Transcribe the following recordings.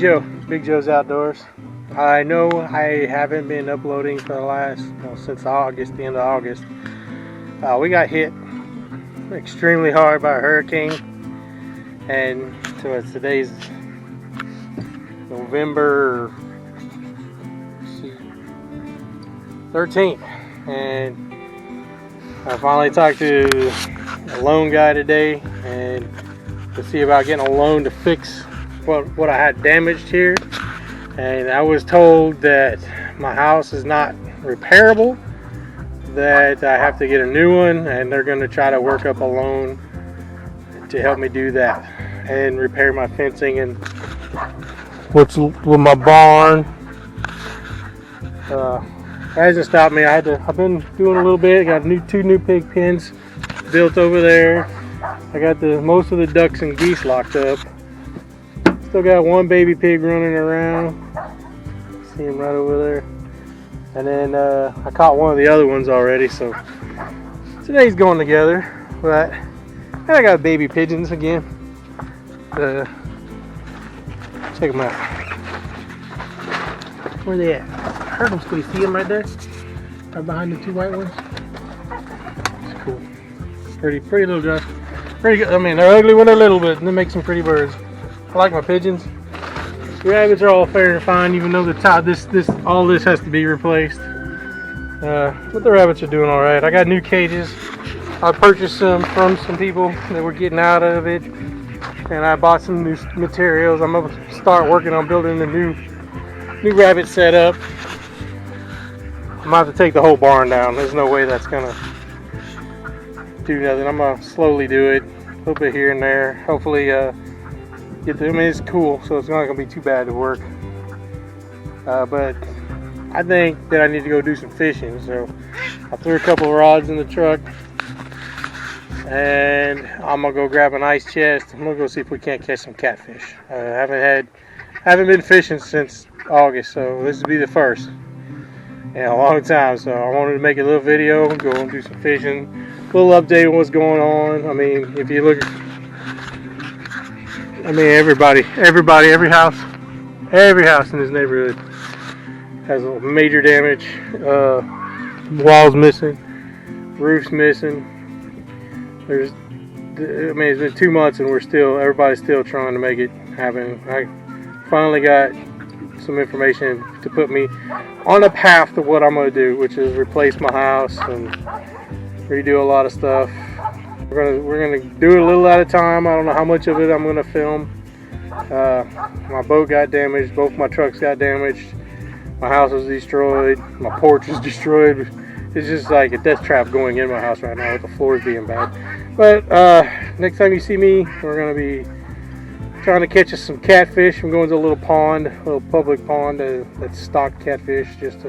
Joe, Big Joe's Outdoors. I know I haven't been uploading for the last, since August, the end of August. We got hit extremely hard by a hurricane, and so today's November 13th, and I finally talked to a loan guy today and to see about getting a loan to fix what I had damaged here. And I was told that my house is not repairable, that I have to get a new one, and they're going to try to work up a loan to help me do that and repair my fencing and what's with my barn. That hasn't stopped me. I've been doing a little bit. Got two new pig pens built over there. I got most of the ducks and geese locked up. Still got one baby pig running around. See him right over there. And then I caught one of the other ones already, so today's going together. But and I got baby pigeons again. Check them out. Where they at? I heard them squeeze. See them right there? Right behind the two white ones. It's cool. Pretty little guys. Pretty good. I mean, they're ugly when they're little, but they make some pretty birds. I like my pigeons. The rabbits are all fair and fine, even though the top, all this has to be replaced. But the rabbits are doing all right. I got new cages. I purchased some from some people that were getting out of it, and I bought some new materials. I'm gonna start working on building a new rabbit setup. I'm gonna have to take the whole barn down. There's no way that's gonna do nothing. I'm gonna slowly do it, a little bit here and there. Hopefully, it's cool, so it's not gonna be too bad to work. But I think that I need to go do some fishing, so I threw a couple of rods in the truck, and I'm gonna go grab an ice chest. I'm gonna go see if we can't catch some catfish. Haven't been fishing since August, so this will be the first in a long time. So I wanted to make a little video, go and do some fishing, a little update on what's going on. I mean, if you look, every house in this neighborhood has a major damage. Walls missing, roofs missing. It's been 2 months and everybody's still trying to make it happen. I finally got some information to put me on a path to what I'm going to do, which is replace my house and redo a lot of stuff. We're gonna do it a little at a time. I don't know how much of it I'm gonna film. My boat got damaged. Both my trucks got damaged. My house was destroyed. My porch was destroyed. It's just like a death trap going in my house right now with the floors being bad. But next time you see me, we're gonna be trying to catch us some catfish. I'm going to a little pond, a little public pond that's stocked catfish, just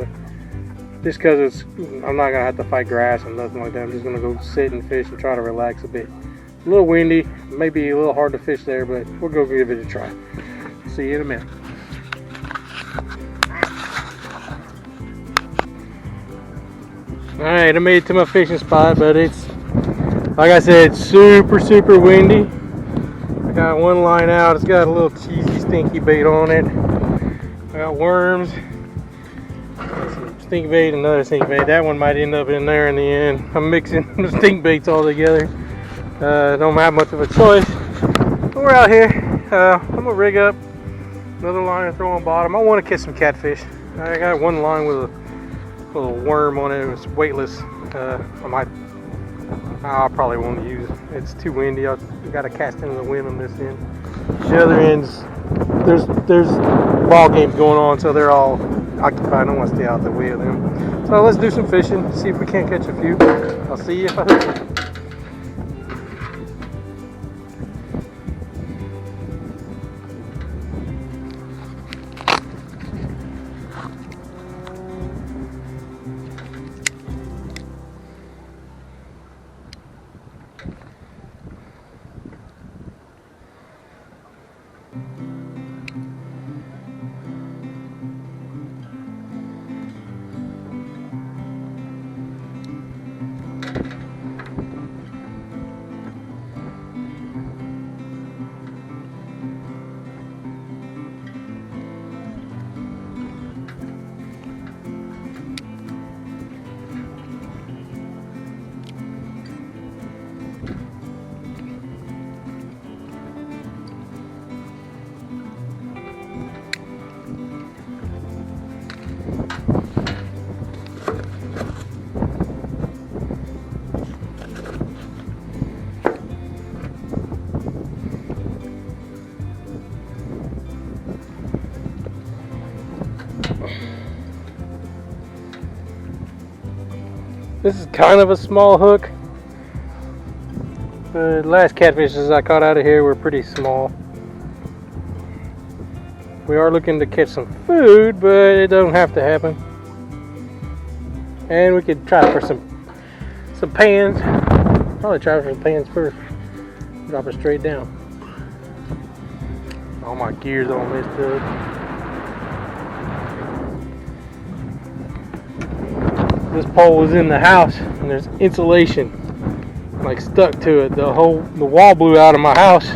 because I'm not gonna have to fight grass and nothing like that. I'm just gonna go sit and fish and try to relax a bit. A little windy, maybe a little hard to fish there, but we'll go give it a try. See you in a minute. Alright, I made it to my fishing spot, but it's, like I said, super windy. I got one line out. It's got a little cheesy, stinky bait on it. I got worms. Stink bait, another stink bait. That one might end up in there in the end. I'm mixing the stink baits all together. Don't have much of a choice. But we're out here. I'm gonna rig up another line and throw on bottom. I want to catch some catfish. I got one line with a little worm on it. It was weightless. I probably won't use it. It's too windy. I got to cast into the wind on this end. The other ends, there's ball games going on, so they're all occupied. I don't want to stay out the way of them. So let's do some fishing, see if we can't catch a few. I'll see you if I hook. This is kind of a small hook. The last catfishes I caught out of here were pretty small. We are looking to catch some food, but it doesn't have to happen. And we could try for some pans. Probably try for some pans first. Drop it straight down. All my gear's all messed up. This pole was in the house, and there's insulation like stuck to it. The wall blew out of my house,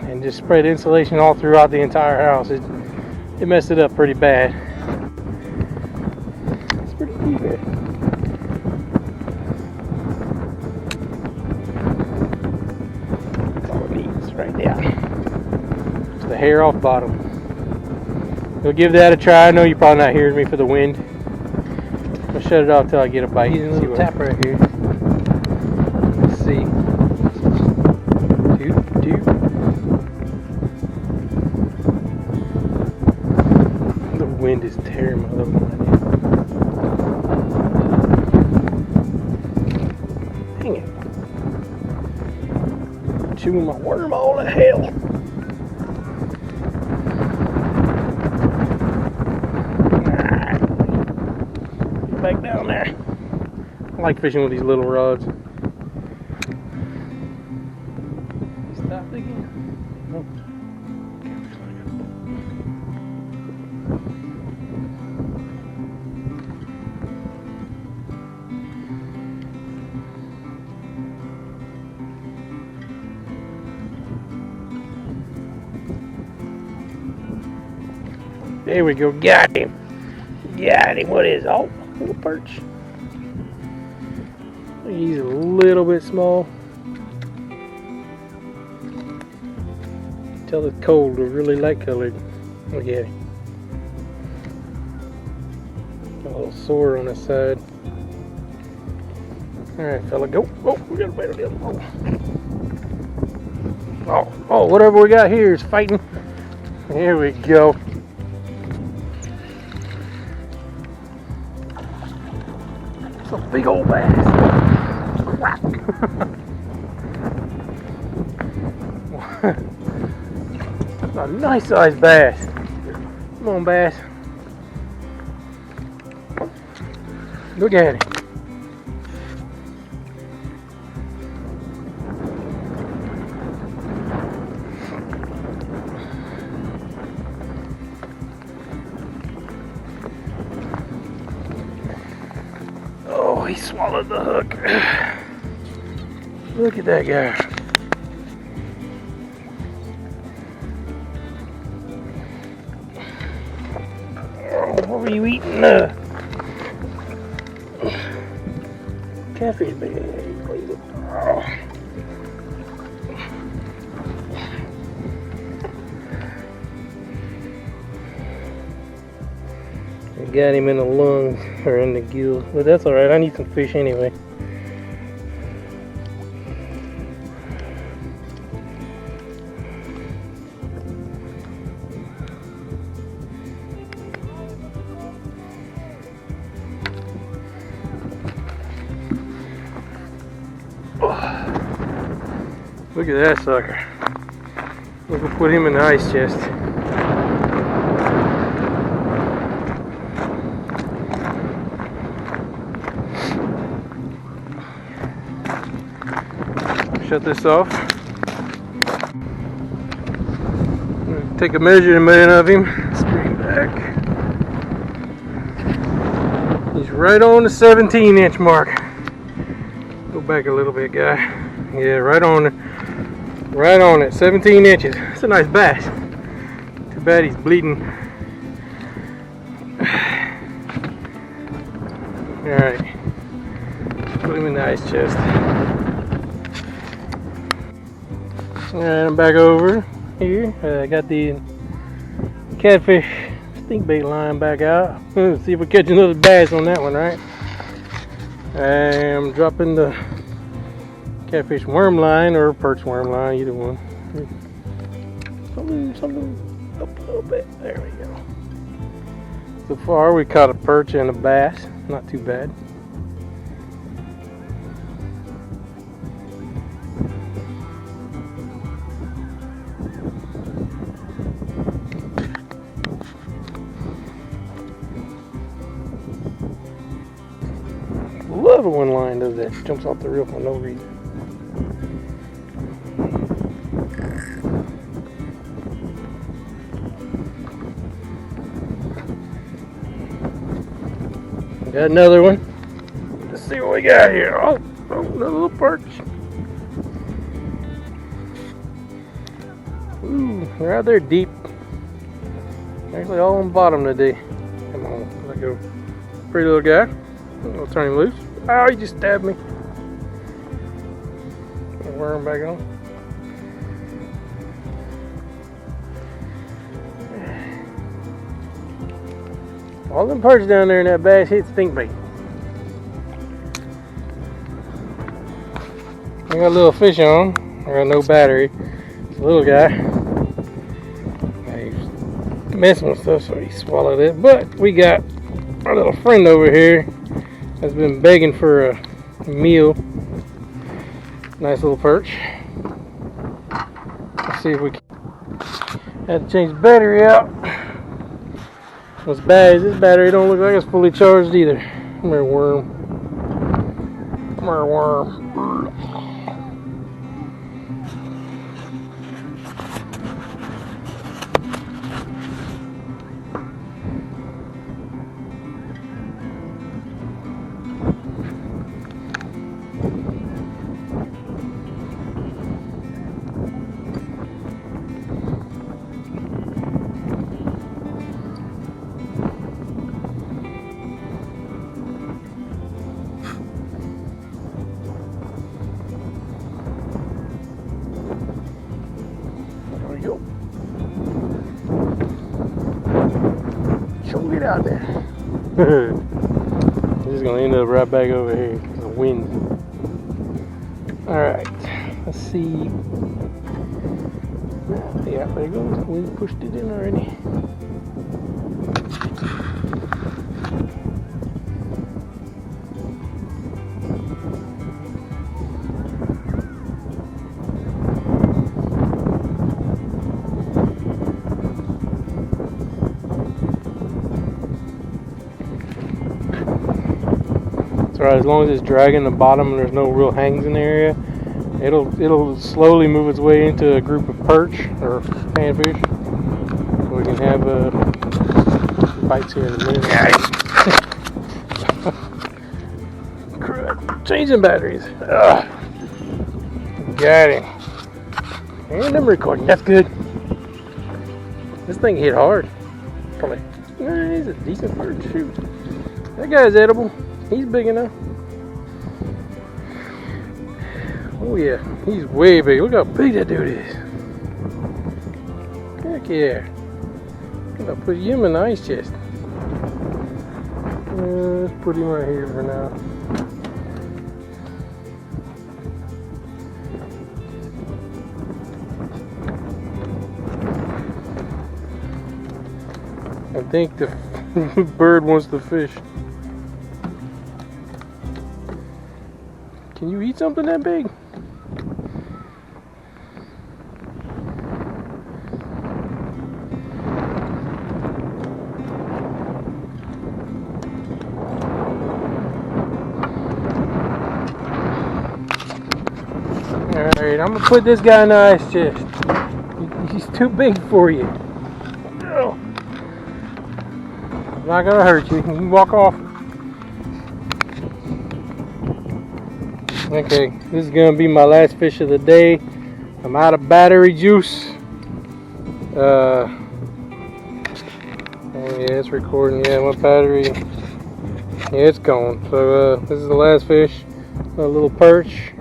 and just spread insulation all throughout the entire house. It messed it up pretty bad. It's pretty deep here. That's all it needs right there. Just the hair off the bottom. We'll give that a try. I know you're probably not hearing me for the wind. I'll shut it off till I get a bite. He's a little tap right here. Let's see. Doot, doot. The wind is tearing my little line in. Dang it. Chewing my worm all to hell. Back down there. I like fishing with these little rods. Stop again. Oh. There we go. Got him. Got him. What is it? Oh. Little perch. He's a little bit small. Tell it's cold, they're really light colored. Look at him. Got a little sore on his side. Alright, fella, go. Oh, we got a better deal. Oh, whatever we got here is fighting. Here we go. It's a big old bass. Crap. That's a nice sized bass. Come on, bass. Look at it. Oh, he swallowed the hook. Look at that guy. Oh, what were you eating? Catfish, baby. Oh. I got him in the lungs, or in the gills, but that's alright, I need some fish anyway. Look at that sucker. We're gonna put him in the ice chest. Shut this off. Take a measurement of him. Screen back. He's right on the 17-inch mark. Go back a little bit, guy. Yeah, right on it. 17 inches. It's a nice bass. Too bad he's bleeding. Alright. Put him in the ice chest. Alright, I'm back over here. I got the catfish stink bait line back out. Let's see if we catch another bass on that one, right? I'm dropping the catfish worm line or perch worm line, either one. Something up a little bit. There we go. So far we caught a perch and a bass. Not too bad. Love it when line does that. Jumps off the reel for no reason. Got another one. Let's see what we got here. Oh, another little perch. Ooh, they're out there deep. Actually all on the bottom today. Come on, let go. Pretty little guy. I'll turn him loose. Oh, he just stabbed me. I'll wear him back on. All them perch down there in that bass hit stink bait. I got a little fish on. I got no battery. It's a little guy. He's messing with stuff, so he swallowed it. But we got our little friend over here that's been begging for a meal. Nice little perch. Let's see if we can. Had to change the battery out. What's bad is this battery don't look like it's fully charged either. Come here, worm. Come here, worm. Get out there. This is gonna end up right back over here because of the wind. Alright, let's see. Yeah, there it goes. The wind pushed it in already. Right, as long as it's dragging the bottom and there's no real hangs in the area, it'll slowly move its way into a group of perch or panfish. So we can have bites here in a minute. Crud. Changing batteries. Ugh. Got him. And I'm recording. That's good. This thing hit hard. Probably. He's a decent perch. Shoot. That guy's edible. He's big enough. Oh yeah, he's way big. Look how big that dude is. Heck yeah. I'll put him in the ice chest. Let's put him right here for now. I think the bird wants to fish. Can you eat something that big? Alright, I'm gonna put this guy in the ice chest. He's too big for you. I'm not gonna hurt you. You can walk off. Okay, this is gonna be my last fish of the day. I'm out of battery juice. Oh yeah, it's recording. Yeah, my battery. Yeah, it's gone. So this is the last fish. A little perch.